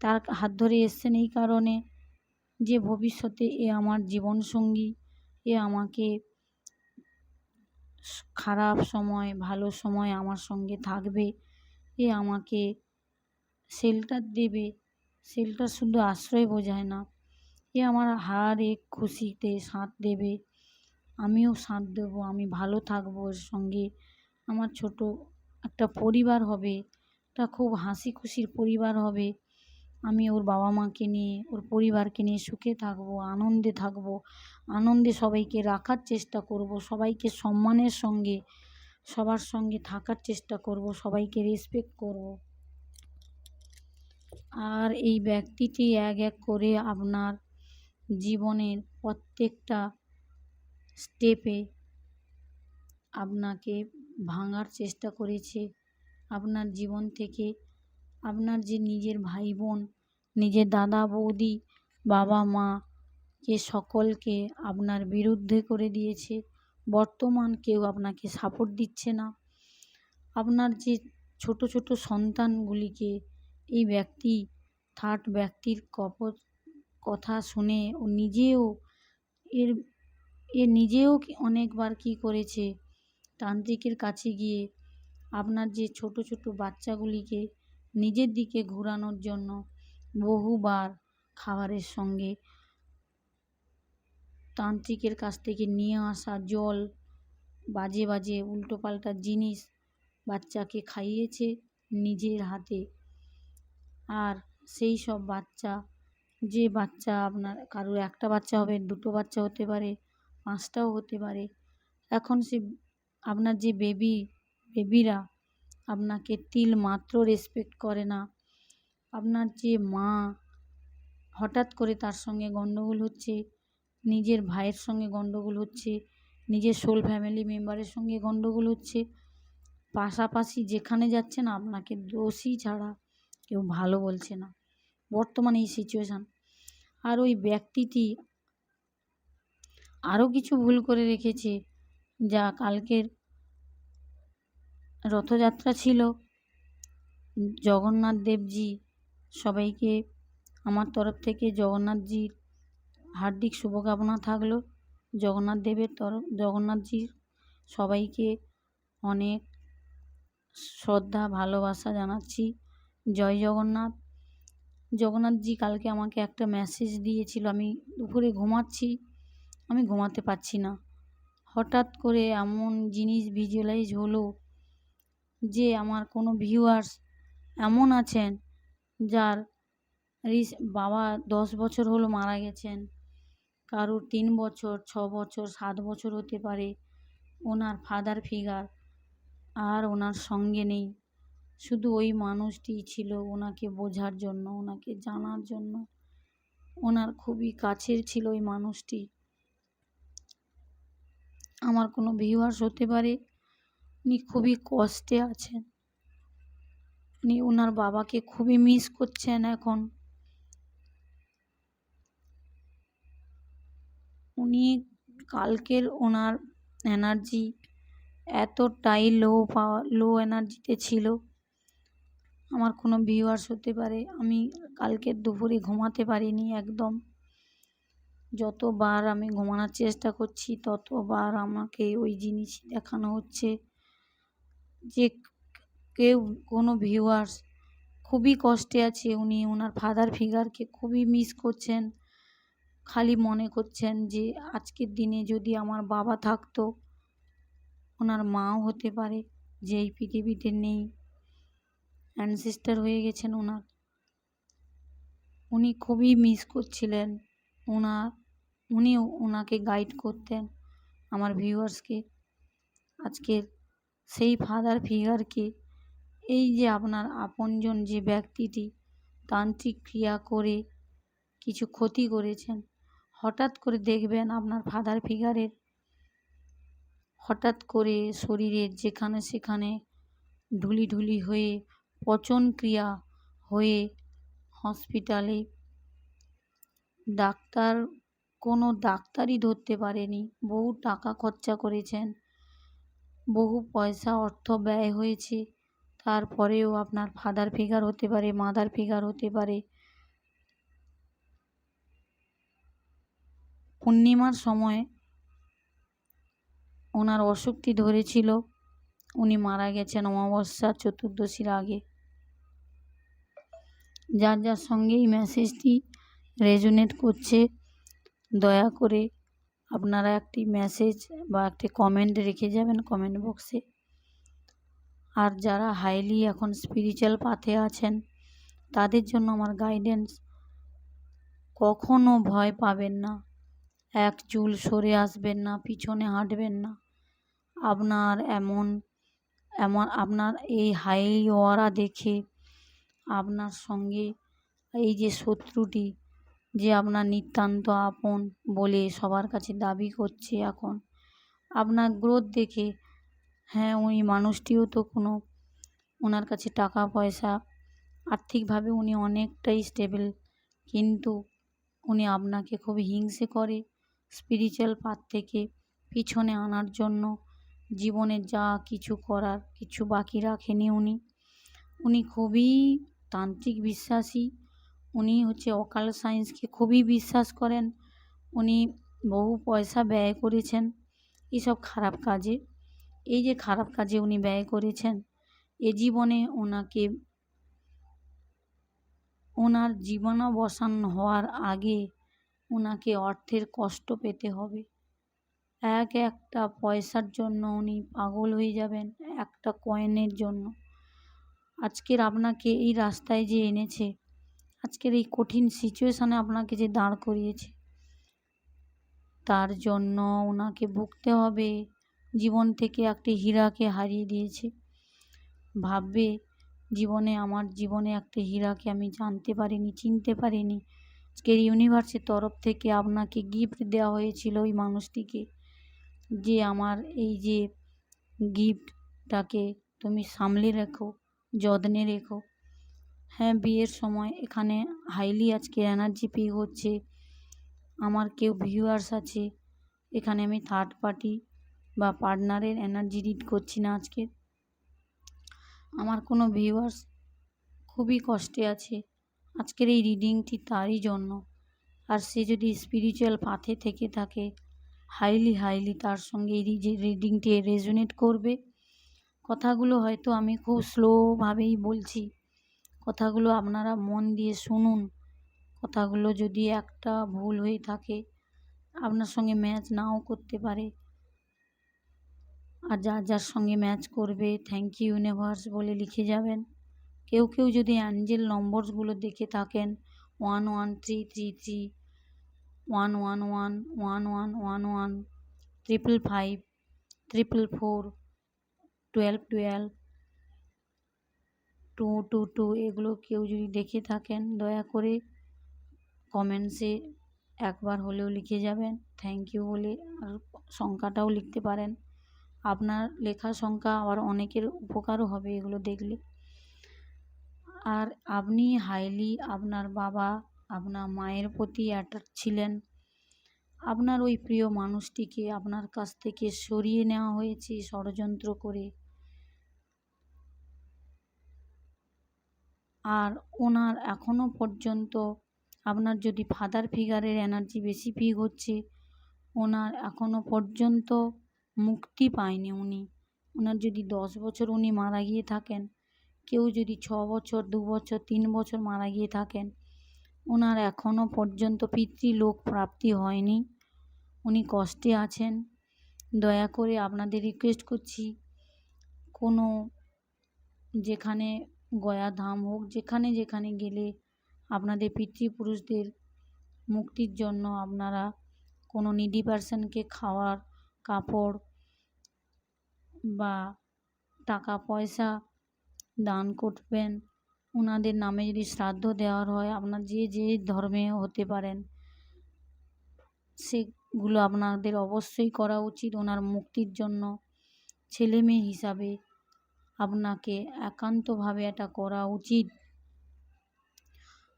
তার হাত ধরে এসছেন এই কারণে যে ভবিষ্যতে এ আমার জীবনসঙ্গী, এ আমাকে খারাপ সময় ভালো সময় আমার সঙ্গে থাকবে, এ আমাকে শেল্টার দেবে। শেল্টার শুধু আশ্রয় বোঝায় না, এ আমার হার এক খুশিতে সাথ দেবে, আমিও সাথ দেবো, আমি ভালো থাকবো, ওর সঙ্গে আমার ছোট একটা পরিবার হবে, একটা খুব হাসি খুশির পরিবার হবে। আমি ওর বাবা মাকে নিয়ে ওর পরিবারকে নিয়ে সুখে থাকবো, আনন্দে থাকবো, আনন্দে সবাইকে রাখার চেষ্টা করব, সবাইকে সম্মানের সঙ্গে সবার সঙ্গে থাকার চেষ্টা করব, সবাইকে রেসপেক্ট করব। আর এই ব্যক্তিটি এক এক করে আপনার জীবনের প্রত্যেকটা স্টেপে আপনাকে ভাঙার চেষ্টা করেছে। আপনার জীবন থেকে আপনার যে নিজের ভাই বোন, নিজের দাদা বৌদি, বাবা মা কে সকলকে আপনার বিরুদ্ধে করে দিয়েছে। বর্তমান কেউ আপনাকে সাপোর্ট দিচ্ছে না। আপনার যে ছোট ছোট সন্তানগুলিকে এই ব্যক্তি থার্ড ব্যক্তির কথা শুনে ও নিজেও অনেকবার কি করেছে, তান্ত্রিকের কাছে গিয়ে আপনার যে ছোট ছোট বাচ্চাগুলিকে নিজের দিকে ঘোরানোর জন্য বহুবার খাবারের সঙ্গে তান্ত্রিকের কাছ থেকে নিয়ে আসা জল, বাজে বাজে উল্টোপাল্টা জিনিস বাচ্চাকে খাইয়েছে নিজের হাতে। আর সেই সব বাচ্চা, যে বাচ্চা আপনার কারোর একটা বাচ্চা হবে, দুটো বাচ্চা হতে পারে, পাঁচটাও হতে পারে, এখন আপনার যে বেবিরা আপনাকে তিল মাত্র রেসপেক্ট করে না। আপনার যে মা, হঠাৎ করে তার সঙ্গে গণ্ডগোল হচ্ছে, নিজের ভাইয়ের সঙ্গে গণ্ডগোল হচ্ছে, নিজের সোল ফ্যামিলি মেম্বারের সঙ্গে গণ্ডগোল হচ্ছে, পাশাপাশি যেখানে যাচ্ছেন আপনাকে দোষী ছাড়া কেউ ভালো বলছে না। বর্তমানে এই সিচুয়েশান। আর ওই ব্যক্তিটি আরও কিছু ভুল করে রেখেছে, যা কালকের রথযাত্রা ছিল। জগন্নাথ দেবজি সবাইকে আমার তরফ থেকে জগন্নাথজির হার্দিক শুভকামনা থাকলো। জগন্নাথজির সবাইকে অনেক শ্রদ্ধা ভালোবাসা জানাচ্ছি। জয় জগন্নাথ। জগন্নাথজি কালকে আমাকে একটা মেসেজ দিয়েছিল। আমি দুপুরে ঘুমাচ্ছি, আমি ঘুমাতে পারছি না। হঠাৎ করে এমন জিনিস ভিজুয়ালাইজ হলো যে আমার কোনো ভিউয়ার্স এমন আছেন যার বাবা 10 বছর হলো মারা গেছেন, কারোর 3 বছর, 6 বছর, 7 বছর হতে পারে। ওনার ফাদার ফিগার আর ওনার সঙ্গে নেই। শুধু ওই মানুষটিই ছিল ওনাকে বোঝার জন্য, ওনাকে জানার জন্য। ওনার খুবই কাছের ছিল ওই মানুষটি। আমার কোনো ভিউয়ার্স হতে পারে, উনি খুবই কষ্টে আছেন। উনি ওনার বাবাকে খুবই মিস করছেন এখন। উনি কালকের ওনার এনার্জি এতটাই লো এনার্জিতে ছিল। আমার কোনো ভিউয়ার্স হতে পারে, আমি কালকের দুপুরে ঘুমাতে পারিনি একদম। যতবার আমি ঘুমানোর চেষ্টা করছি ততবার আমাকে ওই জিনিসই দেখানো হচ্ছে যে কেউ কোনো ভিউয়ার্স খুবই কষ্টে আছে। উনি ওনার ফাদার ফিগারকে খুবই মিস করছেন। খালি মনে করছেন যে আজকের দিনে যদি আমার বাবা থাকতো, ওনার মাও হতে পারে যে এই পৃথিবীতে নেই, অ্যানসেস্টার হয়ে গেছেন ওনার। উনি খুবই মিস করছিলেন উনিও ওনাকে গাইড করতেন আমার ভিউয়ার্সকে। আজকের সেই ফাদার ফিগারকে এই যে আপনার আপনজন যে ব্যক্তিটি তান্ত্রিক ক্রিয়া করে কিছু ক্ষতি করেছেন, হঠাৎ করে দেখবেন আপনার ফাদার ফিগারের হঠাৎ করে শরীরের যেখানে সেখানে ঢুলি ঢুলি হয়ে পচন ক্রিয়া হয়ে হসপিটালে কোনো ডাক্তারই ধরতে পারেনি। বহু টাকা খরচা করেছেন, বহু পয়সা অর্থ ব্যয় হয়েছে, তারপরেও আপনার ফাদার ফিগার হতে পারে, মাদার ফিগার হতে পারে। পূর্ণিমার সময় ওনার অসুখটি ধরেছিল, উনি মারা গেছেন অমাবস্যা চতুর্দশীর আগে। যার যার সঙ্গে এই মেসেজটি রেজোনেট করছে দয়া করে আপনারা একটি মেসেজ বা একটি কমেন্ট রেখে যাবেন কমেন্ট বক্সে। আর যারা হাইলি এখন স্পিরিচুয়াল পাথে আছেন তাদের জন্য আমার গাইডেন্স, কখনো ভয় পাবেন না, এক চুল সরে আসবেন না, পিছনে হাঁটবেন না। আপনার এই হাইলি অরা দেখে আপনার সঙ্গে এই যে শত্রুটি যে আপনার নিতান্ত আপন বলে সবার কাছে দাবি করছে এখন, আপনার গ্রোথ দেখে, হ্যাঁ ওই মানুষটিও তো ওনার কাছে টাকা পয়সা আর্থিকভাবে উনি অনেকটাই স্টেবল, কিন্তু উনি আপনাকে খুব হিংসে করে স্পিরিচুয়াল পাথ থেকে পিছনে আনার জন্য। জীবনে যা কিছু করার কিছু বাকি রাখেনি উনি খুবই তান্ত্রিক বিশ্বাসী। উনি অকাল সায়েন্সকে খুবই বিশ্বাস করেন। উনি বহু পয়সা ব্যয় করেছেন এইসব খারাপ কাজে। এই যে খারাপ কাজে উনি ব্যয় করেছেন, এ জীবনে ওনার জীবনাবসান হওয়ার আগে ওনাকে অর্থের কষ্ট পেতে হবে। একটা পয়সার জন্য উনি পাগল হয়ে যাবেন, একটা কয়েনের জন্য। আজকের আপনাকে এই রাস্তায় যে এনেছে, আজকের এই কঠিন সিচুয়েশানে আপনাকে যে দাঁড় করিয়েছে, তার জন্য ওনাকে ভুগতে হবে। জীবন থেকে একটি হীরাকে হারিয়ে দিয়েছে। ভাববে আমার জীবনে একটা হীরাকে আমি জানতে পারিনি, চিনতে পারিনি। আজকের ইউনিভার্সের তরফ থেকে আপনাকে গিফট দেওয়া হয়েছিল ওই মানুষটিকে, যে আমার এই যে গিফটটাকে তুমি সামলে রেখো, যত্নে রেখো। হ্যাঁ, বিয়ের সময় এখানে হাইলি আজকে এনার্জি পে হচ্ছে। আমার কেউ ভিউয়ার্স আছে, এখানে আমি থার্ড পার্টি বা পার্টনারের এনার্জি রিড করছি না। আজকে আমার কোনো ভিউয়ার্স খুবই কষ্টে আছে, আজকের এই রিডিংটি তারই জন্য। আর সে যদি স্পিরিচুয়াল পাথে থেকে থাকে, হাইলি তার সঙ্গে এই রিডিংটি রেজোনেট করবে। কথাগুলো হয়তো আমি খুব স্লোভাবেই বলছি, কথাগুলো আপনারা মন দিয়ে শুনুন। কথাগুলো যদি একটা ভুল হয়ে থাকে, আপনার সঙ্গে ম্যাচ নাও করতে পারে। আর যার সঙ্গে ম্যাচ করবে থ্যাংক ইউ ইউনিভার্স বলে লিখে যাবেন। কেউ যদি অ্যাঞ্জেল নম্বরসগুলো দেখে থাকেন 11333, 111, 1111, 555, 444, 1212, 222 এগুলো কেউ যদি দেখে থাকেন দয়া করে কমেন্টসে একবার হলেও লিখে যাবেন থ্যাংক ইউ বলে। আর সংখ্যাটাও লিখতে পারেন, আপনার লেখা সংখ্যা আবার অনেকের উপকারও হবে এগুলো দেখলে। আর আপনি হাইলি আপনার বাবা আপনার মায়ের প্রতি অ্যাটাচ ছিলেন। আপনার ওই প্রিয় মানুষটিকে আপনার কাছ থেকে সরিয়ে নেওয়া হয়েছে ষড়যন্ত্র করে। আর ওনার এখনও পর্যন্ত আপনার যদি ফাদার ফিগারের এনার্জি বেশি ফিল হচ্ছে, ওনার এখনও পর্যন্ত মুক্তি পায়নি উনি। ওনার যদি 10 বছর উনি মারা গিয়ে থাকেন, কেউ যদি 6 বছর, 2 বছর, 3 বছর মারা গিয়ে থাকেন, ওনার এখনও পর্যন্ত পিতৃলোক প্রাপ্তি হয়নি। উনি কষ্টে আছেন। দয়া করে আপনাদের রিকোয়েস্ট করছি, কোনো যেখানে গয়া ধাম হোক, যেখানে যেখানে গেলে আপনাদের পিতৃপুরুষদের মুক্তির জন্য আপনারা কোনো নিডি পারসনকে খাওয়ার, কাপড় বা টাকা পয়সা দান করবেন। ওনাদের নামে যদি শ্রাদ্ধ দেওয়ার হয়, আপনার যে ধর্মে হতে পারেন সেগুলো আপনাদের অবশ্যই করা উচিত। ওনার মুক্তির জন্য ছেলে মেয়ে হিসাবে আপনাকে একান্তভাবে এটা করা উচিত।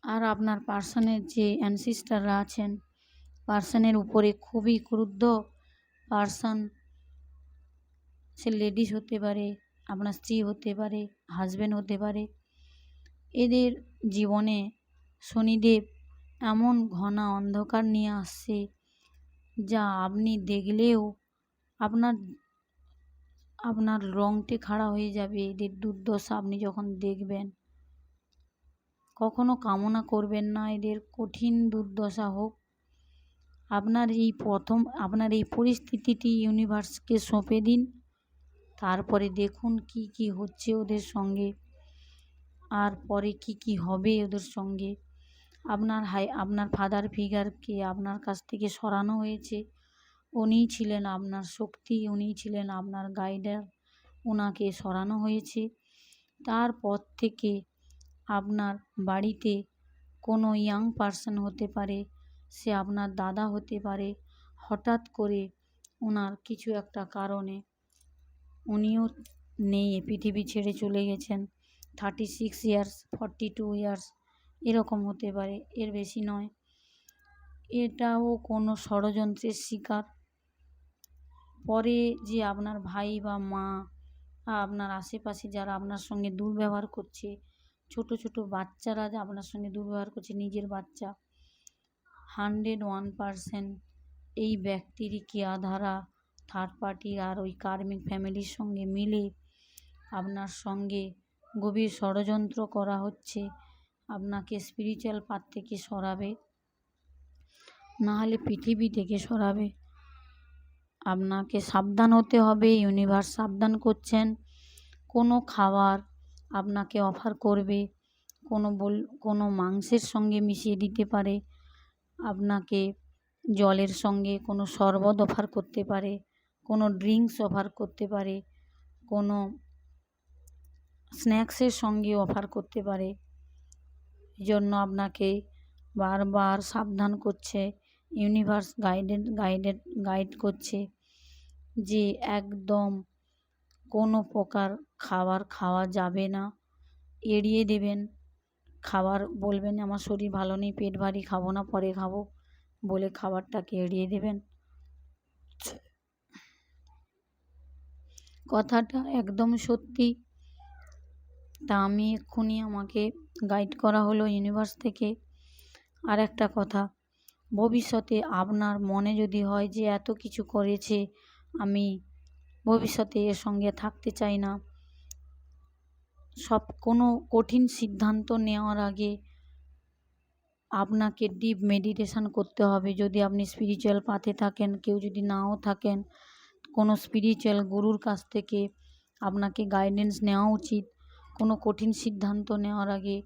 আর আপনার পার্সনের যে অ্যানসিস্টাররা আছেন, পার্সনের উপরে খুবই ক্রুদ্ধ পার্সন, সে লেডিস হতে পারে, আপনার স্ত্রী হতে পারে, হাজব্যান্ড হতে পারে। এদের জীবনে শনিদেব এমন ঘনা অন্ধকার নিয়ে আসছে যা আপনি দেখলেও আপনার রংটে খাড়া হয়ে যাবে। এদের দুর্দশা আপনি যখন দেখবেন, কখনো কামনা করবেন না এদের কঠিন দুর্দশা হোক। আপনার এই পরিস্থিতিটি ইউনিভার্সকে সঁপে দিন, তারপরে দেখুন কি হচ্ছে ওদের সঙ্গে, আর পরে কি হবে ওদের সঙ্গে। আপনার ফাদার ফিগারকে আপনার কাছ থেকে সরানো হয়েছে। উনিই ছিলেন আপনার শক্তি, উনিই ছিলেন আপনার গাইডার, ওনাকে সরানো হয়েছে। তারপর থেকে আপনার বাড়িতে কোনো ইয়াং পার্সন হতে পারে, সে আপনার দাদা হতে পারে, হঠাৎ করে ওনার কিছু একটা কারণে উনিও নেই, পৃথিবী ছেড়ে চলে গেছেন। 36 ইয়ার্স, 42 ইয়ার্স এরকম হতে পারে, এর বেশি নয়। এটাও কোনো ষড়যন্ত্রের শিকার। পরে যে আপনার ভাই বা মা, আপনার আশেপাশে যারা আপনার সঙ্গে দুর্ব্যবহার করছে, ছোট বাচ্চারা যে আপনার সঙ্গে দুর্ব্যবহার করছে, নিজের বাচ্চা, 101% এই ব্যক্তিরই কেয়াধারা থার্ড পার্টির আর ওই কার্মিক ফ্যামিলির সঙ্গে মিলে আপনার সঙ্গে গভীর ষড়যন্ত্র করা হচ্ছে। আপনাকে স্পিরিচুয়াল পাথ থেকে সরাবে, নাহলে পৃথিবী থেকে সরাবে। আপনাকে সাবধান হতে হবে। ইউনিভার্স সাবধান করছেন। কোনো খাবার আপনাকে অফার করবে, কোনো মাংসের সঙ্গে মিশিয়ে দিতে পারে, আপনাকে জলের সঙ্গে কোনো শরবত অফার করতে পারে, কোনো ড্রিঙ্কস অফার করতে পারে, কোনো স্ন্যাক্সের সঙ্গে অফার করতে পারে। এজন্য আপনাকে বারবার সাবধান করছে ইউনিভার্স, গাইড করছে যে একদম কোনো প্রকার খাবার খাওয়া যাবে না, এড়িয়ে দেবেন। খাবার বলবেন আমার শরীর ভালো নেই, পেট ভারী, খাবো না, পরে খাবো বলে খাবারটাকে এড়িয়ে দেবেন। কথাটা একদম সত্যি। তা আমি এক্ষুনি আমাকে গাইড করা হলো ইউনিভার্স থেকে। আর একটা কথা, ভবিষ্যতে আপনার মনে যদি হয় যে এত কিছু করেছে, আমি ভবিষ্যতে এর সঙ্গে থাকতে চাই না, কোনো কঠিন সিদ্ধান্ত নেওয়ার আগে আপনাকে ডিপ মেডিটেশন করতে হবে। যদি আপনি স্পিরিচুয়াল পাথে থাকেন, কেউ যদি নাও থাকেন, কোনো স্পিরিচুয়াল গুরুর কাছ থেকে আপনাকে গাইডেন্স নেওয়া উচিত। কোনো কঠিন সিদ্ধান্ত নেওয়ার আগে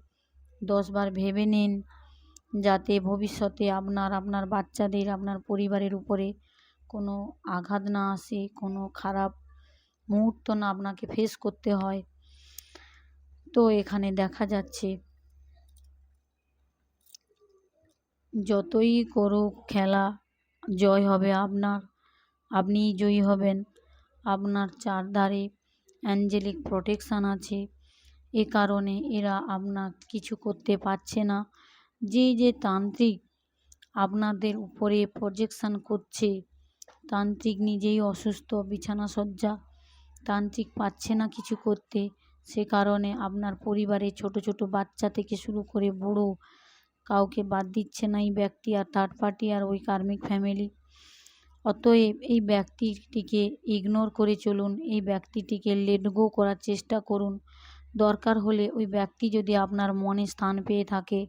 10 বার ভেবে নিন, যাতে ভবিষ্যতে আপনার বাচ্চাদের, আপনার পরিবারের উপরে কোনো আঘাত না আসে, কোনো খারাপ মুহূর্ত না আপনাকে ফেস করতে হয়। তো এখানে দেখা যাচ্ছে যতই করুক খেলা, জয় হবে আপনার, আপনিই জয়ী হবেন। আপনার চারধারে অ্যাঞ্জেলিক প্রোটেকশান আছে, এ কারণে এরা আপনার কিছু করতে পারছে না। যে তান্ত্রিক আপনাদের উপরে প্রজেকশান করছে, তান্ত্রিক নিজেই অসুস্থ, বিছানাসজ্জা, তান্ত্রিক পাচ্ছে না কিছু করতে। সে কারণে আপনার পরিবারে ছোট ছোট বাচ্চা থেকে শুরু করে বুড়ো কাউকে বাদ দিচ্ছে না এই ব্যক্তি আর থার্ড পার্টি আর ওই কার্মিক ফ্যামিলি। অতএব এই ব্যক্তিটিকে ইগনোর করে চলুন, এই ব্যক্তিটিকে লেট গো করার চেষ্টা করুন। দরকার হলে ওই ব্যক্তি যদি আপনার মনে স্থান পেয়ে থাকে,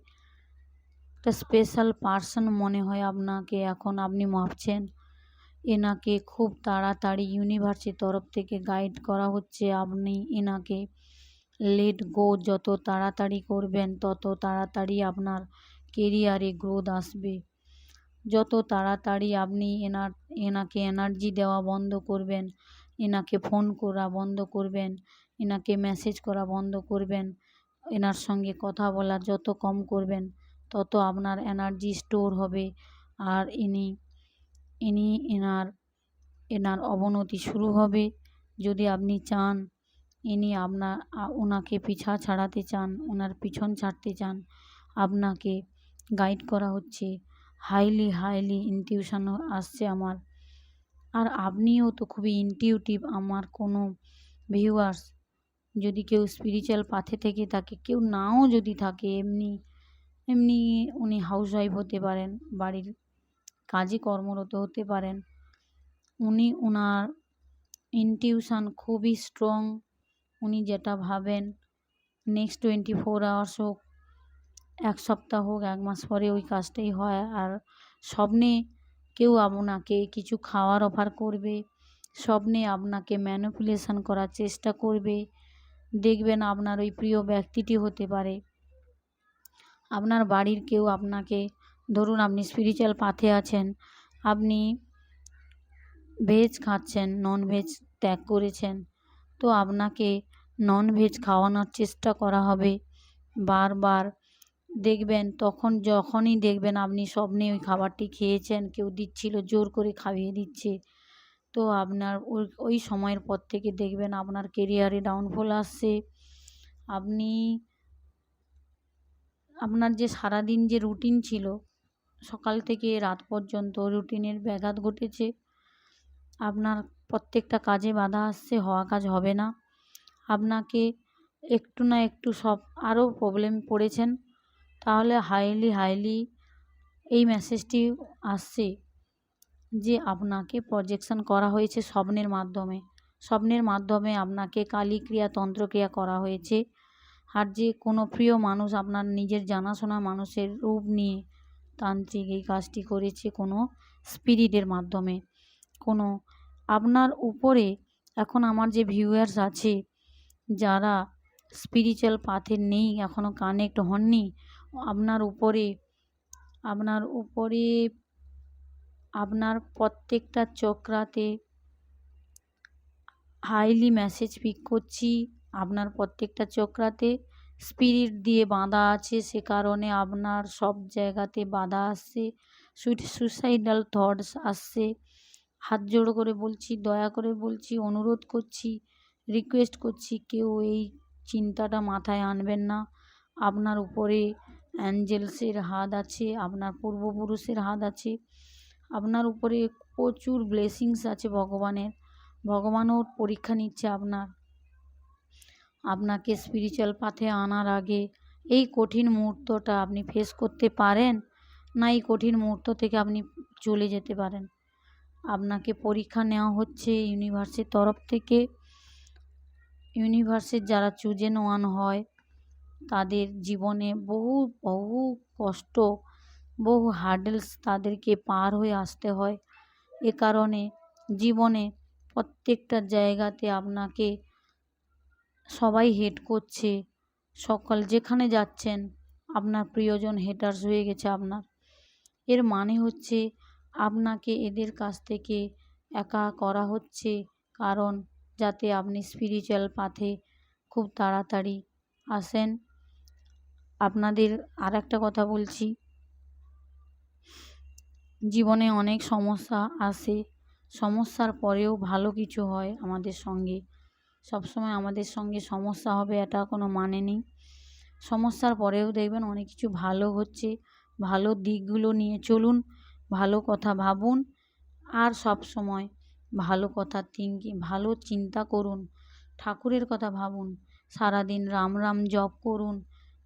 একটা স্পেশাল পার্সন মনে হয় আপনাকে, এখন আপনি ভাবছেন এনাকে খুব তাড়াতাড়ি ইউনিভার্সের তরফ থেকে গাইড করা হচ্ছে, আপনি এনাকে লেট গো যত তাড়াতাড়ি করবেন তত তাড়াতাড়ি আপনার কেরিয়ারে গ্রোথ আসবে। যত তাড়াতাড়ি আপনি এনাকে এনার্জি দেওয়া বন্ধ করবেন, এনাকে ফোন করা বন্ধ করবেন, এনাকে মেসেজ করা বন্ধ করবেন, এনার সঙ্গে কথা বলা যত কম করবেন, তত আপনার এনার্জি স্টোর হবে। আর এনার অবনতি শুরু হবে। যদি আপনি চান ওনাকে পিছা ছাড়াতে চান, ওনার পিছন ছাড়তে চান, আপনাকে গাইড করা হচ্ছে। হাইলি ইনটিউশন আসছে আমার। আর আপনিও তো খুবই ইনটিউটিভ। আমার কোনো ভিউয়ার্স যদি কেউ স্পিরিচুয়াল পাথে থেকে থাকে, কেউ নাও যদি থাকে, এমনি উনি হাউসওয়াইফ হতে পারেন, বাড়ির কাজে কর্মরত হতে পারেন, ওনার ইনটিউশন খুবই স্ট্রং। উনি যেটা ভাবেন নেক্সট 24 আওয়ার্স হোক, 1 সপ্তাহ হোক, 1 মাস পরে ওই কাজটাই হয়। আর স্বপ্নে কেউ আপনাকে কিছু খাওয়ার অফার করবে, স্বপ্নে আপনাকে ম্যানিপুলেশন করার চেষ্টা করবে। দেখবেন আপনার ওই প্রিয় ব্যক্তিটি হতে পারে, আপনার বাড়ির কেউ আপনাকে, ধরুন আপনি স্পিরিচুয়াল পাথে আছেন, আপনি ভেজ খাচ্ছেন, নন ভেজ ত্যাগ করেছেন, তো আপনাকে নন ভেজ খাওয়ানোর চেষ্টা করা হবে বারবার। দেখবেন যখনই দেখবেন আপনি স্বপ্নে ওই খাবারটি খেয়েছেন, কেউ দিচ্ছিল, জোর করে খাইয়ে দিচ্ছে, তো আপনার ওই সময়ের পর থেকে দেখবেন আপনার কেরিয়ারে ডাউনফল আসছে। আপনার যে সারাদিন যে রুটিন ছিল, সকাল থেকে রাত পর্যন্ত রুটিনের ব্যাঘাত ঘটেছে, আপনার প্রত্যেকটা কাজে বাধা আসছে, হওয়া কাজ হবে না। আপনাকে একটু না একটু সব আরও প্রবলেম পড়েছেন। তাহলে হাইলি এই মেসেজটি আসছে যে আপনাকে প্রজেকশন করা হয়েছে স্বপ্নের মাধ্যমে আপনাকে কালীক্রিয়া তন্ত্রক্রিয়া করা হয়েছে। আর যে কোনো প্রিয় মানুষ, আপনার নিজের জানাশোনা মানুষের রূপ নিয়ে তান্ত্রিক এই কাজটি করেছে, কোনো স্পিরিটের মাধ্যমে। কোনো আপনার উপরে এখন আমার যে ভিউয়ার্স আছে, যারা স্পিরিচুয়াল পাথে নেই, এখনও কানেক্ট হননি, আপনার উপরে আপনার প্রত্যেকটা চক্রাতে হাইলি মেসেজ পিক করছি। আপনার প্রত্যেকটা চক্রাতে স্পিরিট দিয়ে বাঁধা আছে, সে কারণে আপনার সব জায়গাতে বাধা আসছে, সুইসাইডাল থটস আসছে। হাত জোড় করে বলছি, দয়া করে বলছি, অনুরোধ করছি, রিকোয়েস্ট করছি, কেউ এই চিন্তাটা মাথায় আনবেন না। আপনার উপরে অ্যাঞ্জেলসের হাত আছে, আপনার পূর্বপুরুষের হাত আছে, আপনার উপরে প্রচুর ব্লেসিংস আছে ভগবানও পরীক্ষা নিচ্ছে আপনাকে স্পিরিচুয়াল পাথে আনার আগে। এই কঠিন মুহূর্তটা আপনি ফেস করতে পারেন না, এই কঠিন মুহূর্ত থেকে আপনি চলে যেতে পারেন। আপনাকে পরীক্ষা নেওয়া হচ্ছে ইউনিভার্সের তরফ থেকে। ইউনিভার্সের যারা চুজেন ওয়ান হয় তাদের জীবনে বহু বহু কষ্ট, বহু হার্ডেলস তাদেরকে পার হয়ে আসতে হয়। এ কারণে জীবনে প্রত্যেকটা জায়গাতে আপনাকে সবাই হেট করছে। সকল যেখানে যাচ্ছেন আপনার প্রিয়জন হেটার্স হয়ে গেছে আপনার। এর মানে হচ্ছে আপনাকে এদের কাছ থেকে একা করা হচ্ছে, কারণ যাতে আপনি স্পিরিচুয়াল পাথে খুব তাড়াতাড়ি আসেন। আপনাদের আর একটা কথা বলছি, জীবনে অনেক সমস্যা আসে, সমস্যার পরেও ভালো কিছু হয় আমাদের সঙ্গে। সবসময় আমাদের সঙ্গে সমস্যা হবে এটা কোনো মানে নেই। সমস্যার পরেও দেখবেন অনেক কিছু ভালো হচ্ছে। ভালো দিকগুলো নিয়ে চলুন, ভালো কথা ভাবুন, আর সব সময় ভালো কথা ভালো চিন্তা করুন, ঠাকুরের কথা ভাবুন, সারাদিন রাম রাম জপ করুন,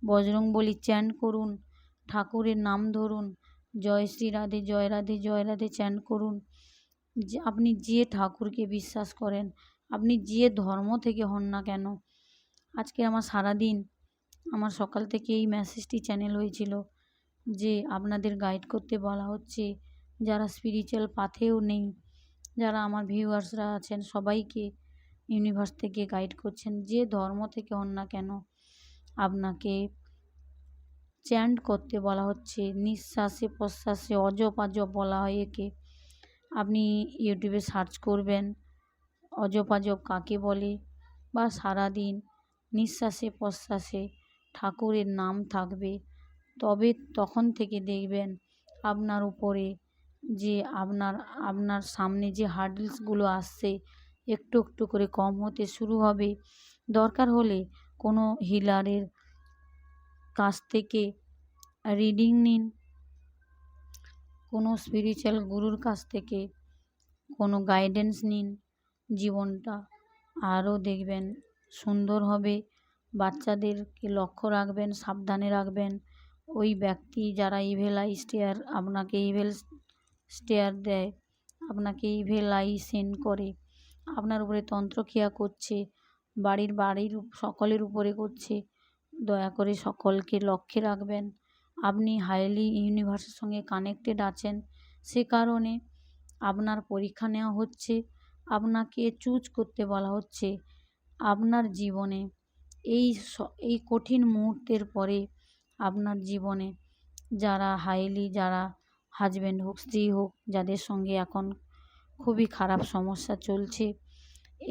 বজরংবলী চ্যান্ট করুন, ঠাকুরের নাম ধরুন, জয় শ্রী রাধে জয় রাধে জয় রাধে চ্যান্ট করুন। যে আপনি যে ঠাকুরকে বিশ্বাস করেন, আপনি যে ধর্ম থেকে হন না কেন। আজকে আমার সারাদিন আমার সকাল থেকে এই মেসেজটি চ্যানেল হয়েছিল যে আপনাদের গাইড করতে বলা হচ্ছে, যারা স্পিরিচুয়াল পাথেও নেই, যারা আমার ভিউয়ার্সরা আছেন সবাইকে ইউনিভার্স থেকে গাইড করছেন, যে ধর্ম থেকে হন না কেন আপনাকে চ্যান্ট করতে বলা হচ্ছে। নিঃশ্বাসে প্রশ্বাসে অজপ আজপ বলা হয় একে। আপনি ইউটিউবে সার্চ করবেন অজপ আজপ কাকে বলে, বা সারাদিন নিঃশ্বাসে প্রশ্বাসে ঠাকুরের নাম থাকবে, তবে তখন থেকে দেখবেন আপনার উপরে যে আপনার সামনে যে হার্ডলসগুলো আসছে একটু একটু করে কম হতে শুরু হবে। দরকার হলে কোনো হিলারের কাছ থেকে রিডিং নিন, কোনো স্পিরিচুয়াল গুরুর কাছ থেকে কোনো গাইডেন্স নিন, জীবনটা আরও দেখবেন সুন্দর হবে। বাচ্চাদেরকে লক্ষ্য রাখবেন, সাবধানে রাখবেন। ওই ব্যক্তি যারা ইভেল আই স্টেয়ার আপনাকে ইভেল স্টেয়ার দেয়, আপনাকে ইভেল আই সেন্ড করে, আপনার উপরে তন্ত্রক্রিয়া করছে, বাড়ির সকলের উপরে করছে, দয়া করে সকলকে লক্ষ্যে রাখবেন। আপনি হাইলি ইউনিভার্সের সঙ্গে কানেক্টেড আছেন, সে কারণে আপনার পরীক্ষা নেওয়া হচ্ছে, আপনাকে চুজ করতে বলা হচ্ছে। আপনার জীবনে এই কঠিন মুহূর্তের পরে আপনার জীবনে যারা যারা হাজব্যান্ড হোক স্ত্রী হোক, যাদের সঙ্গে এখন খুবই খারাপ সমস্যা চলছে,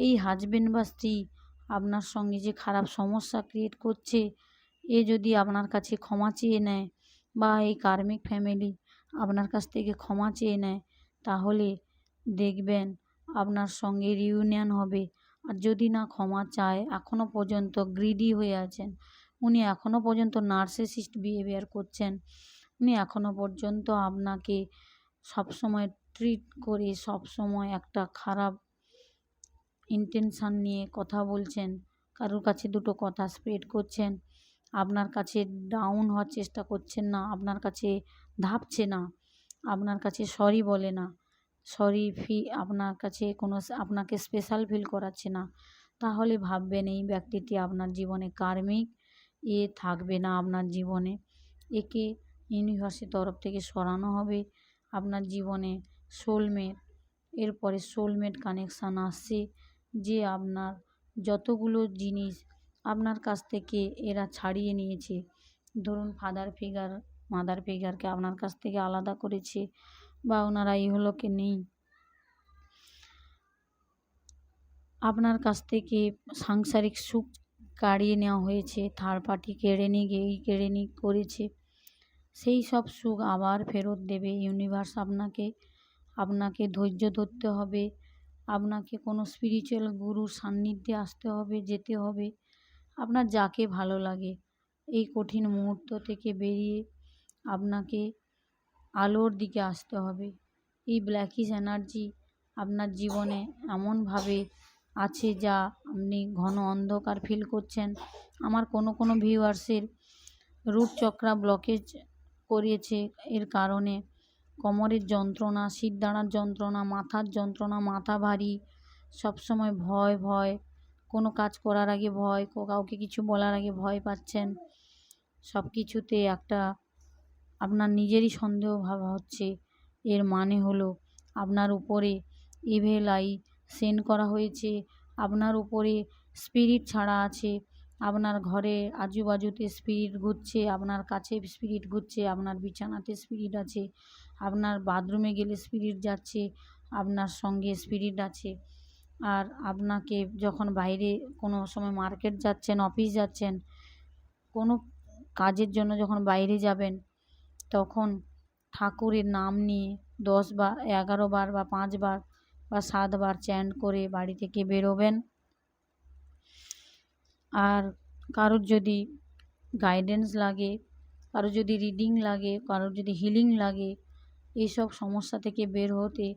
এই হাজব্যান্ড বা স্ত্রী আপনার সঙ্গে যে খারাপ সমস্যা ক্রিয়েট করছে, এ যদি আপনার কাছে ক্ষমা চেয়ে নেয়, বা এই কার্মিক ফ্যামিলি আপনার কাছ থেকে ক্ষমা চেয়ে নেয়, তাহলে দেখবেন আপনার সঙ্গে রিউনিয়ন হবে। আর যদি না ক্ষমা চায়, এখনও পর্যন্ত গ্রিডি হয়ে আছেন, উনি এখনও পর্যন্ত নার্সিসিস্ট বিহেভিয়ার করছেন, উনি এখনও পর্যন্ত আপনাকে সবসময় ট্রিট করে সবসময় একটা খারাপ ইন্টেনশান নিয়ে কথা বলছেন, কারোর কাছে দুটো কথা স্প্রেড করছেন, আপনার কাছে ডাউন হওয়ার চেষ্টা করছেন না, আপনার কাছে ধাপছে না, আপনার কাছে সরি বলে না, আপনার কাছে আপনাকে স্পেশাল ফিল করাচ্ছে না, তাহলে ভাববেন এই ব্যক্তিটি আপনার জীবনে কার্মিক, থাকবে না আপনার জীবনে। একে ইউনিভার্সের তরফ থেকে সরানো হবে। আপনার জীবনে সোলমেট, এরপরে সোলমেট কানেকশান আসছে, যে আপনার যতগুলো জিনিস আপনার কাছ থেকে এরা ছাড়িয়ে নিয়েছে, ধরুন মাদার ফিগারকে আপনার কাছ থেকে আলাদা করেছে, বা ওনারা ইহলোকে নেই, আপনার কাছ থেকে সাংসারিক সুখ কাড়িয়ে নেওয়া হয়েছে, থার্ড পার্টি কেড়ে নিয়ে করেছে, সেই সব সুখ আবার ফেরত দেবে ইউনিভার্স আপনাকে ধৈর্য ধরতে হবে, আপনাকে কোনো স্পিরিচুয়াল গুরুর সান্নিধ্যে আসতে হবে, যেতে হবে। আপনার যাকে ভালো লাগে, এই কঠিন মুহূর্ত থেকে বেরিয়ে আপনাকে আলোর দিকে আসতে হবে। এই ব্ল্যাকিশ এনার্জি আপনার জীবনে এমনভাবে আছে যা আপনি ঘন অন্ধকার ফিল করছেন। আমার কোনো ভিউয়ার্সের রুট চক্রা ব্লকেজ করিয়েছে, এর কারণে কোমরের যন্ত্রণা, শিরদাঁড়ার যন্ত্রণা, মাথার যন্ত্রণা, মাথা ভারী, সবসময় ভয় কোনো কাজ করার আগে ভয়, কাউকে কিছু বলার আগে ভয় পাচ্ছেন, সব কিছুতে একটা আপনার নিজেরই সন্দেহ ভাব হচ্ছে, এর মানে হলো আপনার উপরে ইভিল আই সেন্ড করা হয়েছে, আপনার উপরে স্পিরিট ছাড়া আছে, আপনার ঘরে আজুবাজুতে স্পিরিট ঘুরছে, আপনার কাছে স্পিরিট ঘুরছে, আপনার বিছানাতে স্পিরিট আছে, আপনার বাথরুমে গেলে স্পিরিট যাচ্ছে, আপনার সঙ্গে স্পিরিট আছে। আর আপনাকে যখন বাইরে কোনো সময় মার্কেট যাচ্ছেন, অফিস যাচ্ছেন, কোনো কাজের জন্য যখন বাইরে যাবেন, তখন ঠাকুরের নাম নিয়ে 10 বা 11 বার বা 5 বার বা 7 বার চ্যান্ট করে বাড়ি থেকে বেরোবেন। আর কারোর যদি গাইডেন্স লাগে, কারোর যদি রিডিং লাগে, কারোর যদি হিলিং লাগে, এইসব সমস্যা থেকে বের হতে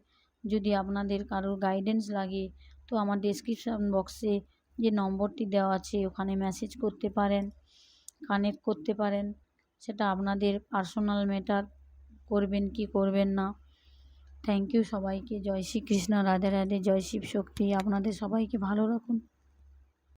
যদি আপনাদের কারোর গাইডেন্স লাগে, তো আমার ডেসক্রিপশন বক্সে যে নম্বরটি দেওয়া আছে ওখানে মেসেজ করতে পারেন, কানেক্ট করতে পারেন। সেটা আপনাদের পার্সোনাল ম্যাটার, করবেন কি করবেন না। থ্যাংক ইউ সবাইকে। জয় শ্রীকৃষ্ণ, রাধে রাধে, জয় শিব শক্তি। আপনাদের সবাইকে ভালো রাখুন।